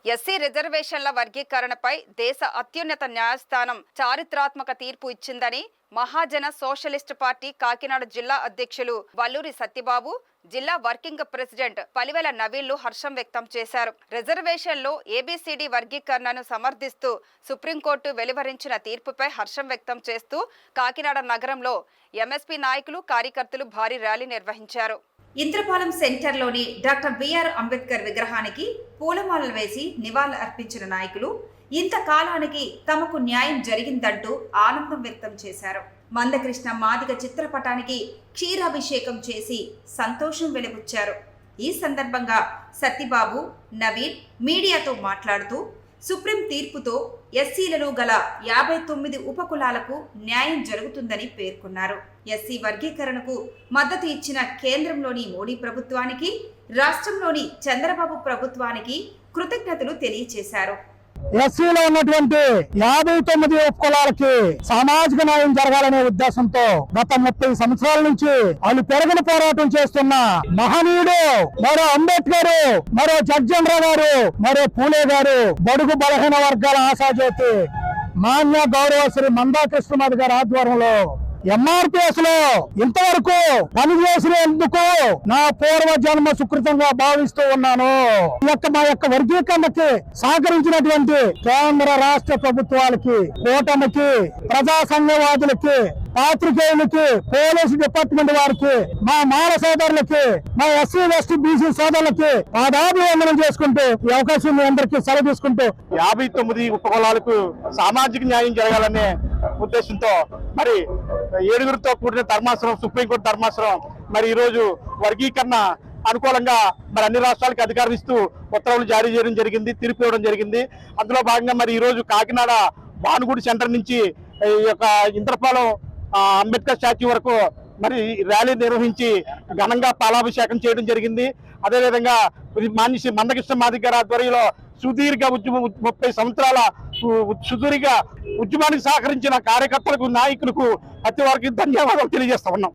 SC రిజర్వేషన్ల వర్గీకరణపై దేశ అత్యున్నత న్యాయస్థానం చారిత్రాత్మక తీర్పు ఇచ్చిందని మహాజన సోషలిస్ట్ పార్టీ కాకినాడ జిల్లా అధ్యక్షులు వల్లూరి సత్యబాబు, జిల్లా వర్కింగ్ ప్రెసిడెంట్ పలివెల నవీన్లు హర్షం వ్యక్తం చేశారు. రిజర్వేషన్లో ఏబీసీడీ వర్గీకరణను సమర్థిస్తూ సుప్రీంకోర్టు వెలువరించిన తీర్పుపై హర్షం వ్యక్తం చేస్తూ కాకినాడ నగరంలో ఎంఎస్పీ నాయకులు, కార్యకర్తలు భారీ ర్యాలీ నిర్వహించారు. ఇంద్రపాలెం సెంటర్లోని డాక్టర్ బిఆర్ అంబేద్కర్ విగ్రహానికి పూలమాలలు వేసి నివాళులు అర్పించిన నాయకులు ఇంతకాలానికి తమకు న్యాయం జరిగిందంటూ ఆనందం వ్యక్తం చేశారు. మందకృష్ణ మాదిగ చిత్రపటానికి క్షీరాభిషేకం చేసి సంతోషం వెలిబుచ్చారు. ఈ సందర్భంగా సత్యబాబు, నవీన్ మీడియాతో మాట్లాడుతూ సుప్రీం తీర్పుతో ఎస్సీలలో గల 59 ఉపకులాలకు న్యాయం జరుగుతుందని పేర్కొన్నారు. ఎస్సీ వర్గీకరణకు మద్దతు ఇచ్చిన కేంద్రంలోని మోడీ ప్రభుత్వానికి, రాష్ట్రంలోని చంద్రబాబు ప్రభుత్వానికి కృతజ్ఞతలు తెలియజేశారు. ఎస్సీలో ఉన్నటువంటి 59 ఉపకులాలకి సామాజిక న్యాయం జరగాలనే ఉద్దేశంతో గత 30 సంవత్సరాల నుంచి వాళ్ళు పెరగని పోరాటం చేస్తున్న మహనీయుడు మరో అంబేద్కర్, మరో జగ్జనరావు గారు, మరో పూలే గారు, బడుగు బలహీన వర్గాల ఆశాజ్యోతి మాన్య గౌరవశ్రీ మందాకృష్ణ మాది గారి ఆధ్వర్యంలో ఎంఆర్పిఎస్ లో ఇంతవరకు పనిచేసినందుకు నా పూర్వ జన్మ సుకృతంగా భావిస్తూ ఉన్నాను. మా యొక్క వర్గీకరణకి సహకరించినటువంటి కేంద్ర రాష్ట్ర ప్రభుత్వాలకి, కూటమికి, ప్రజా సంఘవాదులకి, పాత్రికేయులకి, పోలీసు డిపార్ట్మెంట్ వారికి, మా మాల సోదరులకి, మా ఎస్సీ ఎస్టీ బీసీ సోదరులకి పాదాభివందనం చేసుకుంటూ ఈ అవకాశం మీ అందరికీ సెలవు తీసుకుంటూ 59 ఉపకులాలకు సామాజిక న్యాయం జరగాలనే ఉద్దేశంతో మరి 7గురితో కూడిన ధర్మాసనం, సుప్రీంకోర్టు ధర్మాసనం మరి ఈ రోజు వర్గీకరణ అనుకూలంగా మరి అన్ని రాష్ట్రాలకు అధికారం ఇస్తూ ఉత్తర్వులు జారీ చేయడం జరిగింది, తీర్పు ఇవ్వడం జరిగింది. అందులో భాగంగా మరి ఈ రోజు కాకినాడ భానుగుడి సెంటర్ నుంచి ఈ యొక్క ఇంద్రపాలెం అంబేద్కర్ స్టాచ్యూ వరకు మరి ర్యాలీ నిర్వహించి ఘనంగా పాలాభిషేకం చేయడం జరిగింది. అదేవిధంగా మందకృష్ణ మాదిగ గారి ఆధ్వర్యంలో సుదీర్ఘ ఉద్యమం 30 సంవత్సరాల సుదీర్ఘ ఉద్యమానికి సహకరించిన కార్యకర్తలకు, నాయకులకు ప్రతి వారికి ధన్యవాదాలు తెలియజేస్తా ఉన్నాం.